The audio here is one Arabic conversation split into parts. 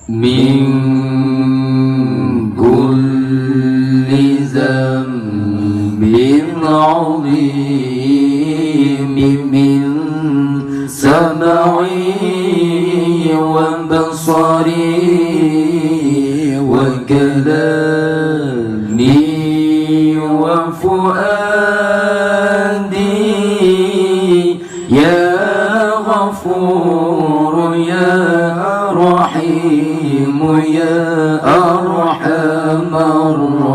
من كل ذنب عظيم، من سمعي وبصري وكلامي وفؤادي، يا غفور يا رحيم يا أرحم الراحمين.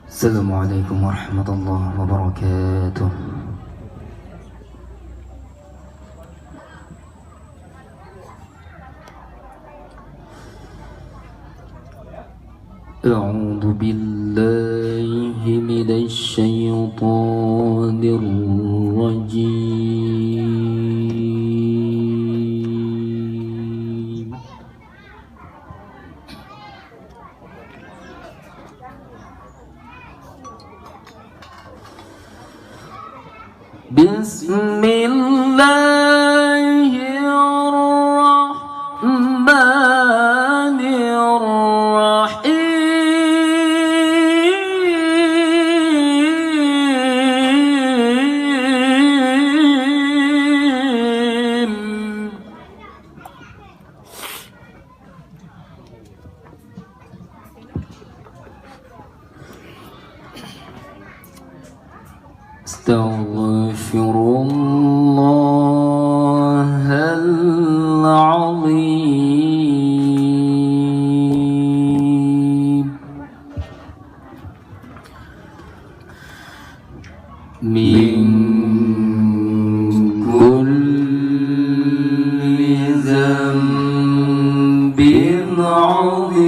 السلام عليكم ورحمة الله وبركاته. أعوذ بالله من الشيطان الرجيم. بسم الله الرحمن الرحيم. استغفر الله العظيم من كل ذنب عظيم،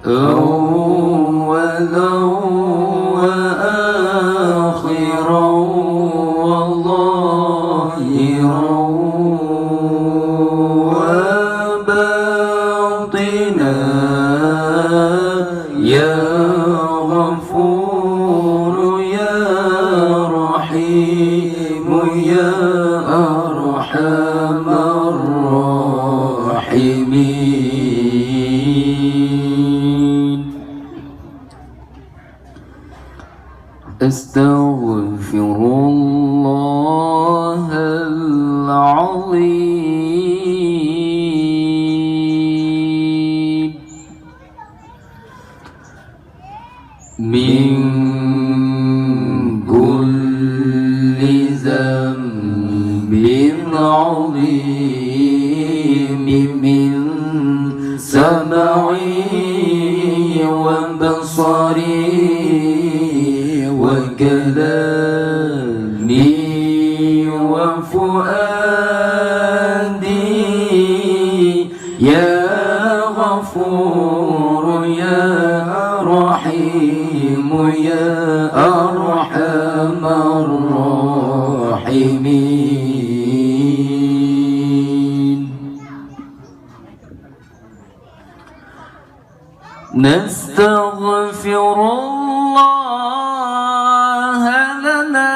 أولا وآخرا وظاهرا وباطنا، يا غفور يا رحيم يا أرحم الراحمين. أستغفر الله العظيم من كل ذنب عظيم، من سمعي وبصري وكلامي وفؤادي، يا غفور يا رحيم يا أرحم الراحمين. نستغفر الله لنا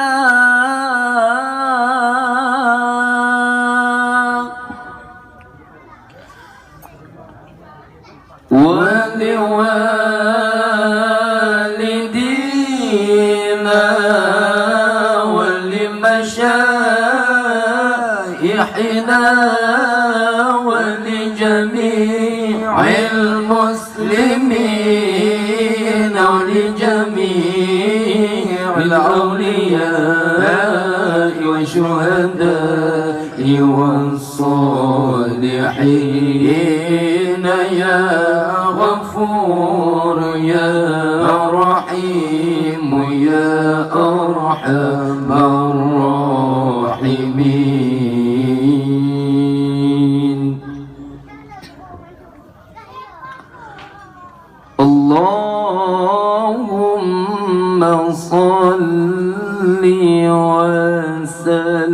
ولوالدينا ولمشايخنا ولجميع المسلمين ولجميع الأولياء والشهداء والصالحين، يا غفور يا رحيم يا أرحم الراحمين. اللهم صل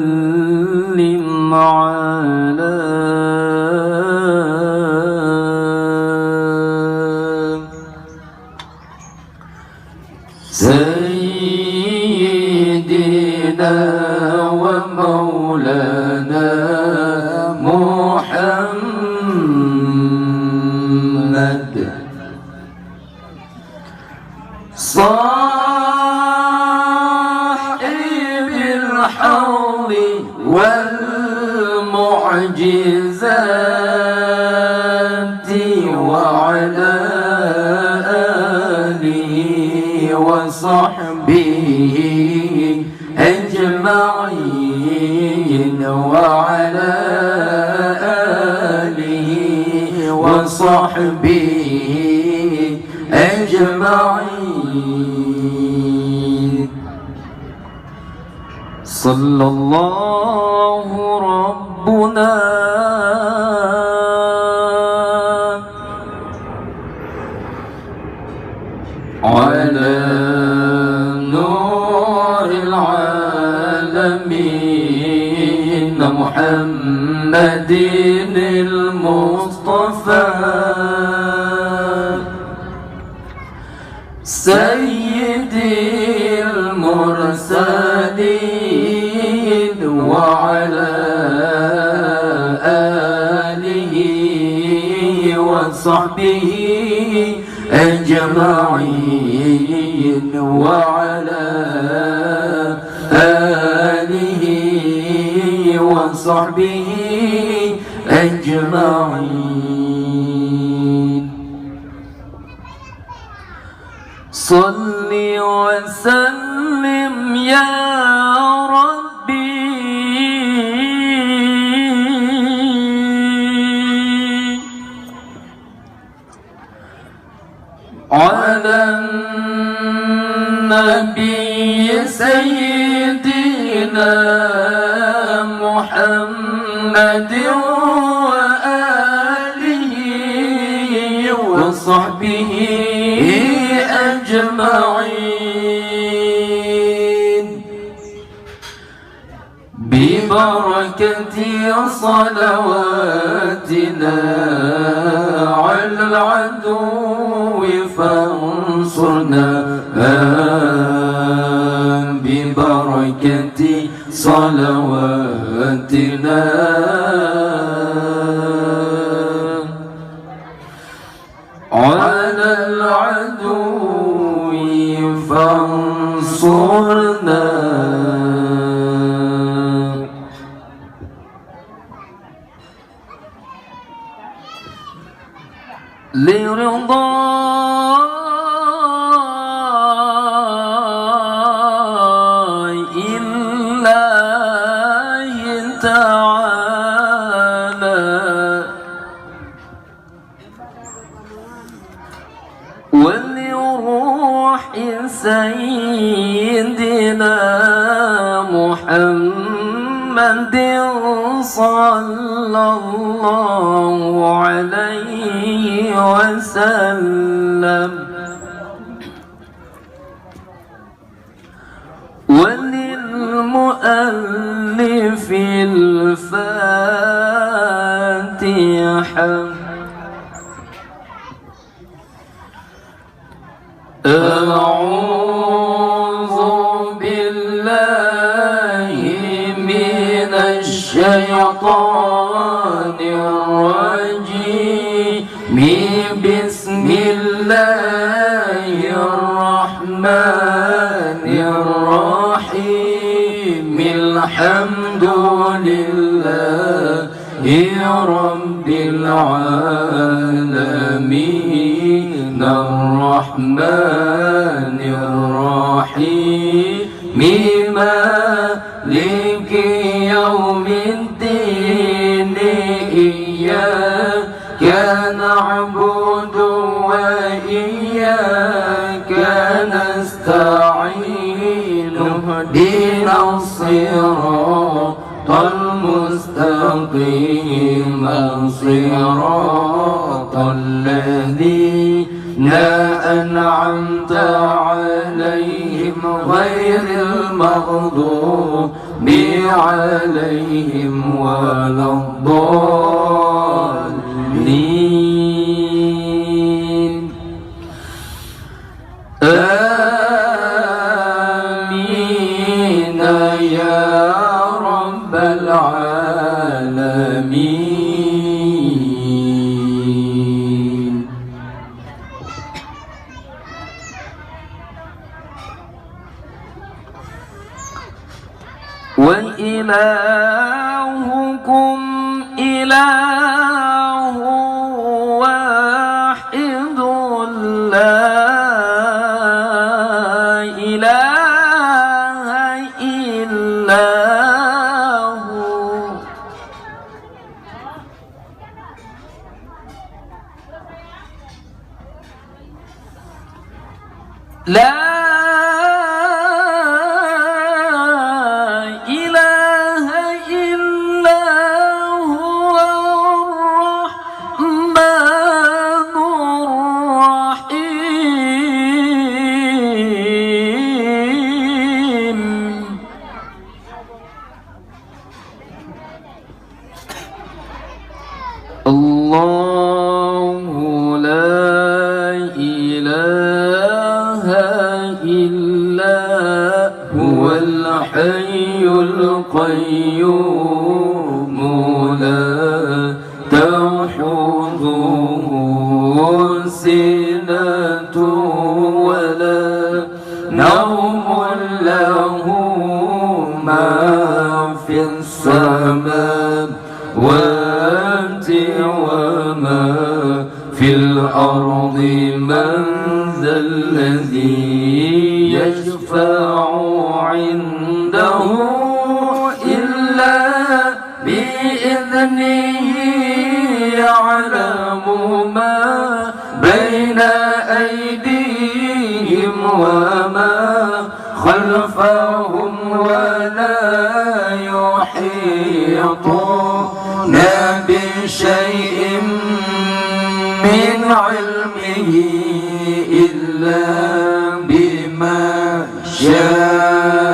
وسلم على وعلى سيدنا ومولانا محمد صاحب الحوض والمعجزات وعلى آله وصحبه أجمعين وعلى آله وصحبه أجمعين. صلى الله ربنا على نور العالمين محمد المصطفى سيدي المرسلين وعلى آله وصحبه أجمعين وعلى آله وصحبه أجمعين. صل وسلم يا ربي على النبي سيدنا محمد وآله وصحبه أجمعين ببركة صلواتنا على العدو فانصرنا ببركة صلواتنا على العدو فانصرنا. لرضاء الله تعالى ولروح سيدنا محمد صلى الله عليه وسلم وللمؤلف الفاتحة. أعوذ بالله من الشيطان الرجيم بسم الله الرحمن الرحيم الحمد لله رب العالمين الرحمن الرحيم مالك يوم الدين إياك نعبد وإياك نستعين اهدنا الصراط المستقيم صراط الذين أنعمت عليهم غير المغضوب عليهم ولا الضالين آمين يا رب العالمين. وإلهكم إله واحد لا إله إلا هو لا الله لا إله إلا هو الحي القيوم لا تأخذه سنة ولا نوم له ما في السماوات وما في الأرض من ذا الذي يشفع عنده إلا بإذنه يعلم ما بين أيديهم وما خلفهم ولا يحيطون بشيء من علمه إلا بما شاء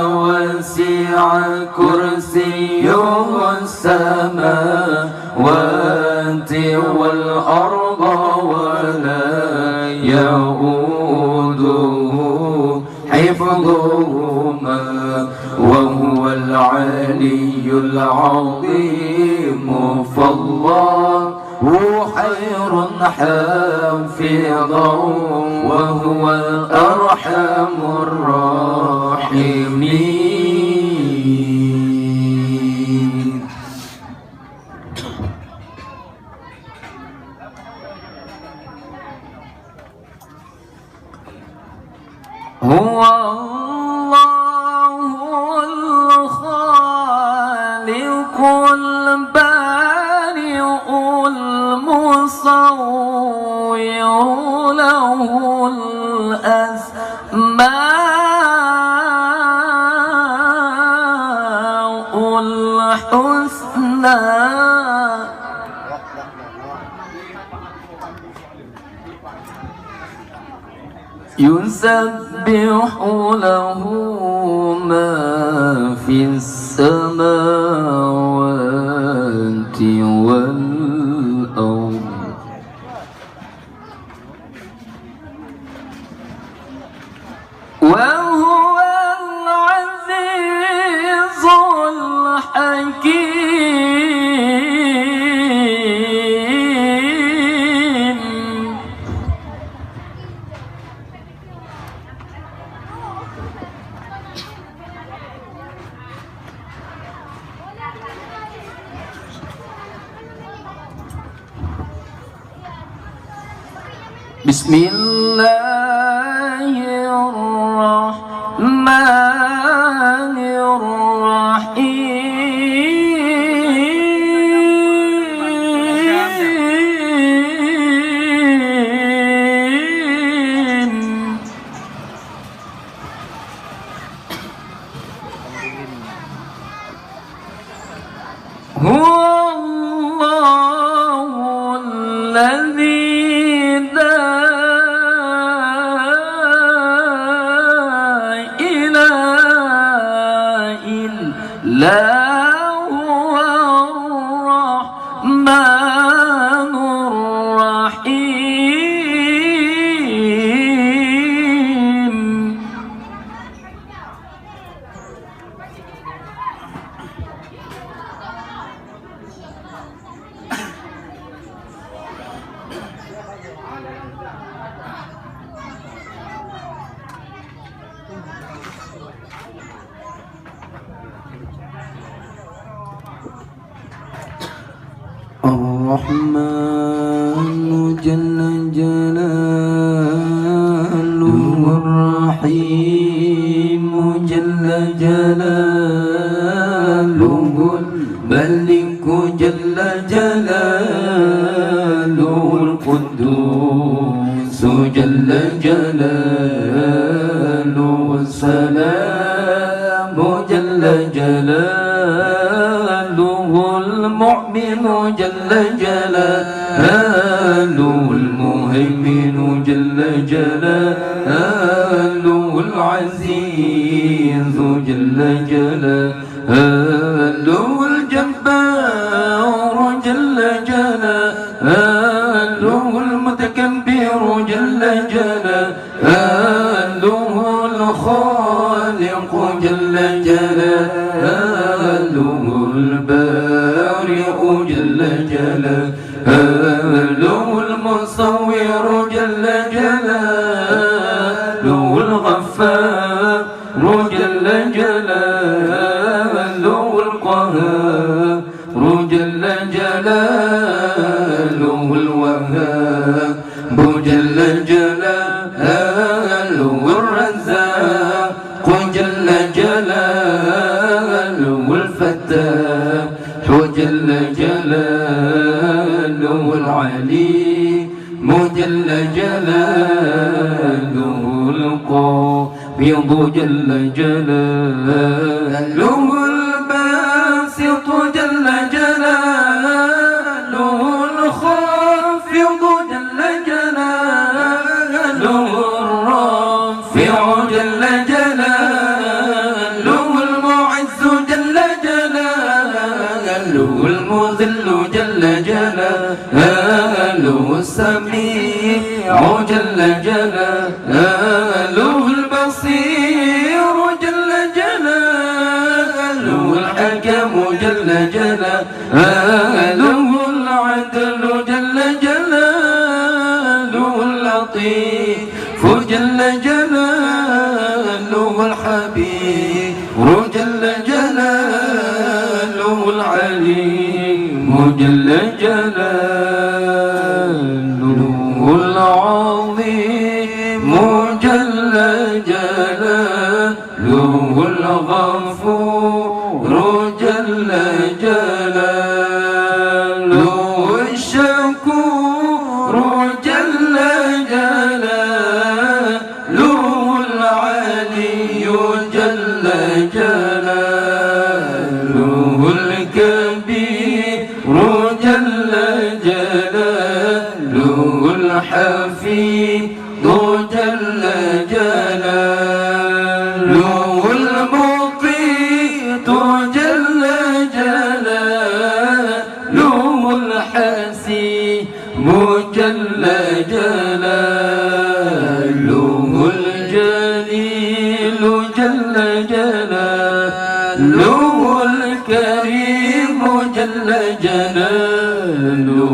وسع كرسيه السماوات والأرض ولا يؤوده حفظهما وهو العلي العظيم فالله خير حافظا وهو أرحم الراحمين. هو الله الخالق البارئ المصور له الأسماء الحسنى يسبح له ما في السماوات والأرض وهو العزيز الحكيم. بسم الله الرحمن الرحيم. هو الله هو الرحمن الرحيم. الرحمن جل جلاله، الرحيم جل جلاله، الملك جل جلاله، القدوس جل جلاله، السلام جل جلاله، المؤمن جل جلاله، المهيمن جل جلاله، العزيز جل جلاله، الجبار جل جلاله، المتكبر جل جلاله، الخالق جل جلاله، البارئ جل جلاله، المصور جل جلاله، الغفار جل جلاله، القهار جل جلاله، الوهاب جل جلاله، الرزاق جل جلاله، الفتاح جل جلاله، العليم جل جلاله، القابض جل جلاله، الباسط جل جلاله، الخافض جل جلاله، الرافع جل جلاله، المعز جل جلاله، المذل جل جلاله، السميع جل جلاله، البصير جل جلاله، الحكم جل جلاله، العدل جل جلاله، اللطيف جل جلاله، الحبيب جل جلاله، العليم جل جلاله، العظيم جل جلاله، الغفور جل جلاله، الشكور جل جلاله، العلي جل جلاله، الكبير جل جلاله، الحفيظ جل جلاله، المقيت جل جلاله، الحسيب جل جلاله، الجليل جل جلاله، الكريم جل جلاله،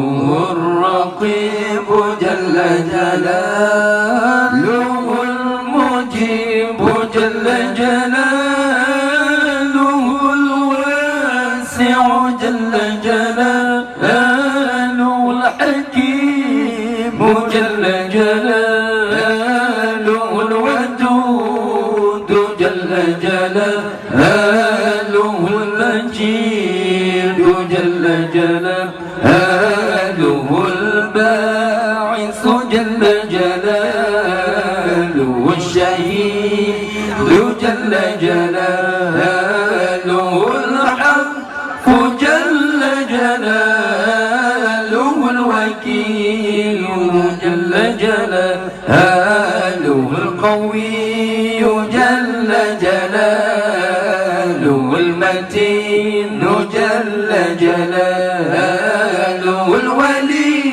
الرقيب جل جلاله، المجيب جل جلاله، الواسع جل جلاله، الحكيم جل جلاله، الودود جل جلاله، المجيد جل جلاله، الباعث جل جلاله، الشهيد جل جلاله، الحق جل جلاله، الوكيل جل جلاله، القوي جل جلاله، المتين جل جلاله الولي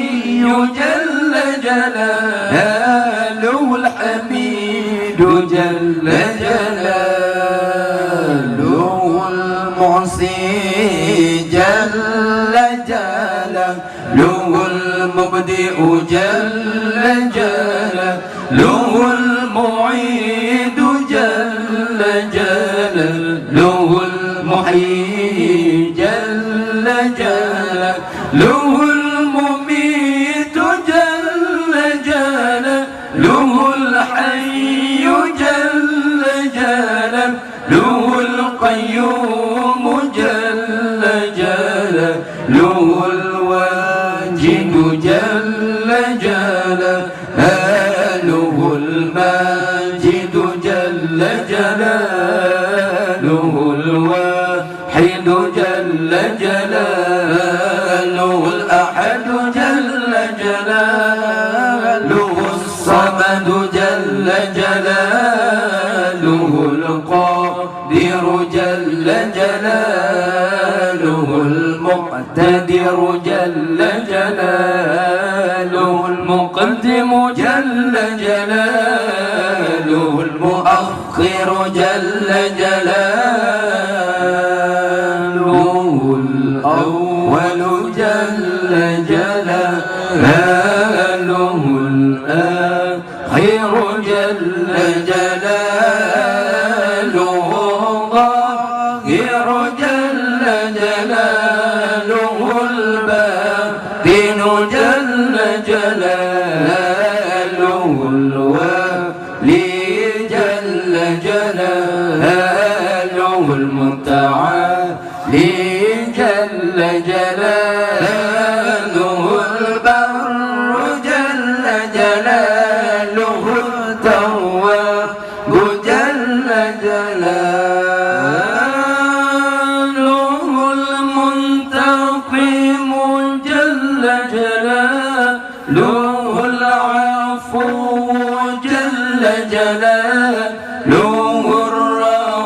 جل جلاله الحميد جل جلاله المعصي جل جلاله المبدئ جل جلاله المعيد جل جلاله المحيي جل جلاله المميت جل جلاله الحي جل جلاله القيوم جل جلاله الواجد جل جلاله الماجد جل جلاله الواحد جل جلاله الأحد جل جلاله الصمد جل جلاله القادر جل جلاله المقتدر جل جلاله المقدم جل جلاله المؤخر جل جلاله الأول جل جلاله الآخر جل جلاله الظاهر جل جلاله الباطن جل جلاله الوالي جل جلاله المتعالي جل جلاله البر جل جلاله التواب جل جلاله المنتقم جل جلاله العفو جل جلاله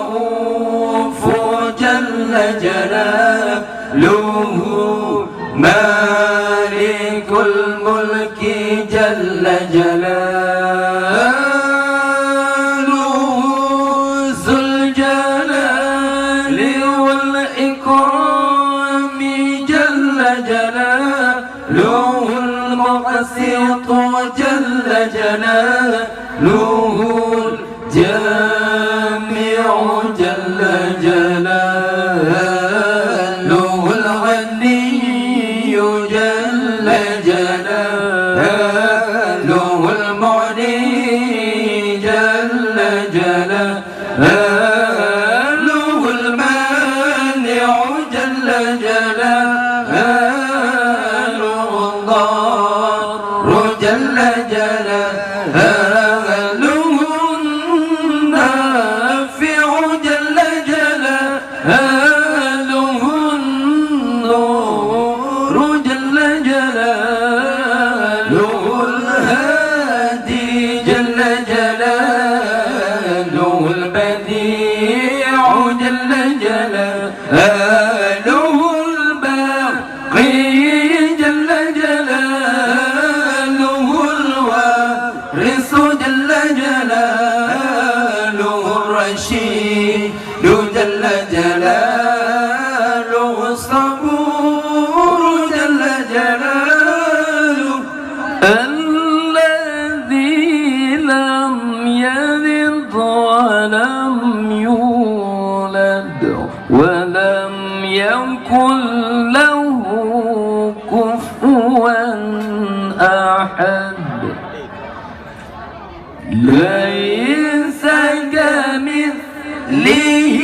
الرؤوف جل جلاله مالك الملك جل جلاله ذو الجلال والإكرام جل جلاله المقسط جل جلاله الجامع جل جلاله الغني جل جلاله المعني جل جلاله المانع جل جلاله الضار جل جلاله النافع جل جلاله النور جل جلاله الهادي جل جلاله البديع جل جلاله الباقي جل جلاله الوارث جل جلاله الرشيد جل جلاله الصبور جل جلاله الذي لم يلد ولم يولد ولم يكن له كفوا أحد ليس كمثله